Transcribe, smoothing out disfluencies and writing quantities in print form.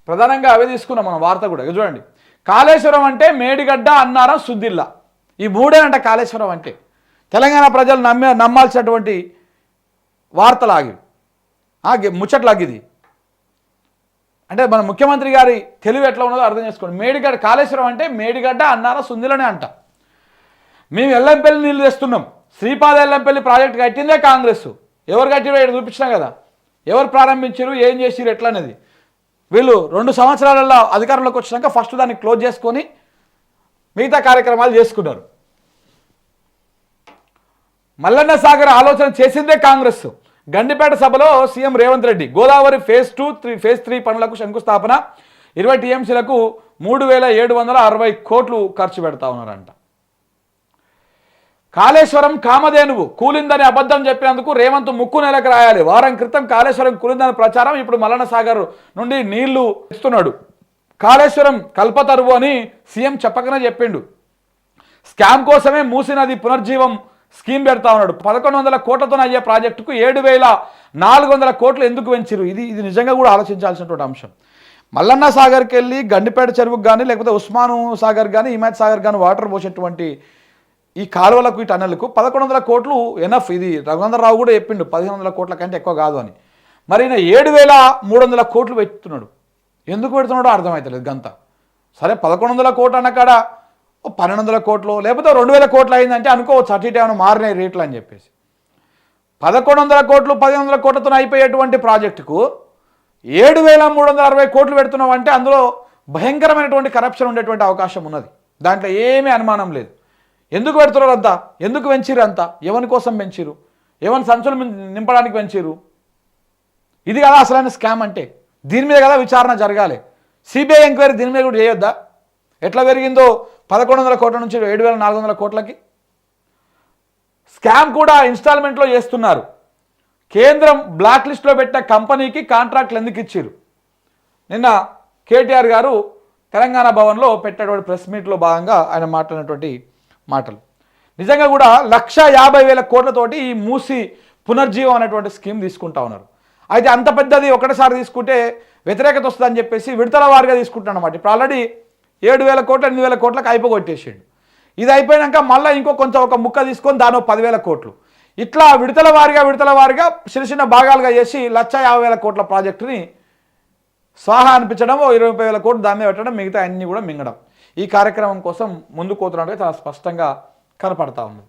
ప్రధానంగా అవే తీసుకున్నాం మనం వార్త కూడా. ఇక చూడండి, కాళేశ్వరం అంటే మేడిగడ్డ అన్నారం సుద్దిల్లా, ఈ మూడేనంట కాళేశ్వరం అంటే. తెలంగాణ ప్రజలు నమ్మాల్సినటువంటి వార్తలాగి ముచ్చట్లాగిది. అంటే మన ముఖ్యమంత్రి గారి తెలివి ఎట్లా ఉన్నదో అర్థం చేసుకోండి. మేడిగడ్డ కాళేశ్వరం అంటే మేడిగడ్డ అన్నారం సుందిలనే అంట. మేము ఎల్లంపల్లి నీళ్ళు తెస్తున్నాం, శ్రీపాద ఎల్లంపల్లి ప్రాజెక్ట్ కట్టిందే కాంగ్రెస్. ఎవరు కట్టిరో ఇక్కడ చూపించినా కదా, ఎవరు ప్రారంభించారు, ఏం చేసిరు, ఎట్లా అనేది. వీళ్ళు 2 సంవత్సరాలలో అధికారంలోకి వచ్చినాక ఫస్ట్ దాన్ని క్లోజ్ చేసుకొని మిగతా కార్యక్రమాలు చేసుకున్నారు. మల్లన్న సాగర్ ఆలోచన చేసిందే కాంగ్రెస్. గండిపేట సభలో CM Revanth Reddy Godavari phase 2, phase 3 పనులకు శంకుస్థాపన, 20 టీఎంసీలకు 3,760 కోట్లు ఖర్చు పెడతా ఉన్నారంట. కాళేశ్వరం కామధేనువు కూలిందని అబద్ధం చెప్పినందుకు రేవంత్ ముక్కు నెలకు రాయాలి. వారం క్రితం కాళేశ్వరం కూలిందని ప్రచారం, ఇప్పుడు మల్లన్న సాగర్ నుండి నీళ్లు ఇస్తున్నాడు. కాళేశ్వరం కల్పతరువు అని సీఎం చెప్పకనే చెప్పిండు. స్కామ్ కోసమే మూసీ నది పునర్జీవం స్కీమ్ పెడతా ఉన్నాడు. 1,100 కోట్లతో అయ్యే ప్రాజెక్టుకు 7,400 కోట్లు ఎందుకు పెంచిరు? ఇది నిజంగా కూడా ఆలోచించాల్సినటువంటి అంశం. మల్లన్న సాగర్కి వెళ్ళి గండిపేట చెరువుకు కానీ లేకపోతే ఉస్మాను సాగర్ కానీ హిమాయత్ సాగర్ కానీ వాటర్ పోసేటువంటి ఈ కాలువలకు ఈ టన్నెల్కు 1,100 కోట్లు ఎనఫ్. ఇది రఘునందరావు కూడా చెప్పిండు 1,500 కోట్ల కంటే ఎక్కువ కాదు అని. మరి ఈయన 7,300 కోట్లు పెడుతున్నాడు. ఎందుకు పెడుతున్నాడో అర్థమవుతలేదు గంత. సరే 1,100 కోట్లు అన్న కాడ 1,200 కోట్లు లేకపోతే 2,000 కోట్లు అయిందంటే అనుకోవచ్చు, అటు ఇటు ఏమైనా మారినాయి రేట్లు అని చెప్పేసి. 1,100 కోట్లు 1,500 కోట్లతో అయిపోయేటువంటి ప్రాజెక్టుకు 7,360 కోట్లు పెడుతున్నావు అంటే అందులో భయంకరమైనటువంటి కరప్షన్ ఉండేటువంటి అవకాశం ఉన్నది. దాంట్లో ఏమీ అనుమానం లేదు. ఎందుకు పెడుతున్నారు అంతా? ఎందుకు పెంచిరు అంతా? ఎవరి కోసం పెంచిరు? ఎవరి సంచులు నింపడానికి పెంచిరు? ఇది కదా అసలైన స్కామ్ అంటే. దీని మీద కదా విచారణ జరగాలి. సిబిఐ ఎంక్వైరీ దీని మీద కూడా చేయొద్దా? ఎట్లా పెరిగిందో 1,100 కోట్ల నుంచి 7,400 కోట్లకి. స్కామ్ కూడా ఇన్స్టాల్మెంట్లో చేస్తున్నారు. కేంద్రం బ్లాక్ లిస్ట్లో పెట్టిన కంపెనీకి కాంట్రాక్ట్లు ఎందుకు ఇచ్చారు? నిన్న కేటీఆర్ గారు తెలంగాణ భవన్లో పెట్టేటువంటి ప్రెస్ మీట్లో భాగంగా ఆయన మాట్లాడినటువంటి మాటలు నిజంగా కూడా 1,50,000 కోట్లతోటి ఈ మూసి పునర్జీవం అనేటువంటి స్కీమ్ తీసుకుంటా ఉన్నారు. అయితే అంత పెద్దది ఒకటిసారి తీసుకుంటే వ్యతిరేకత వస్తుందని చెప్పేసి విడతల వారిగా తీసుకుంటాను అనమాట. ఇప్పుడు ఆల్రెడీ 7,000 కోట్లు 8,000 కోట్లకు అయిపోగొట్టేసాడు. ఇది అయిపోయాక మళ్ళీ ఇంకో కొంచెం ఒక ముక్క తీసుకొని దాని 10,000 కోట్లు ఇట్లా విడతల వారిగా చిన్న చిన్న భాగాలుగా చేసి 1,50,000 కోట్ల ప్రాజెక్టుని స్వాహా అనిపించడం, 20,000 కోట్లు దాన్ని పెట్టడం, మిగతా అన్నీ కూడా మింగడం. ఈ కార్యక్రమం కోసం ముందుకు పోతున్నట్టుగా చాలా స్పష్టంగా కనపడతా ఉంది.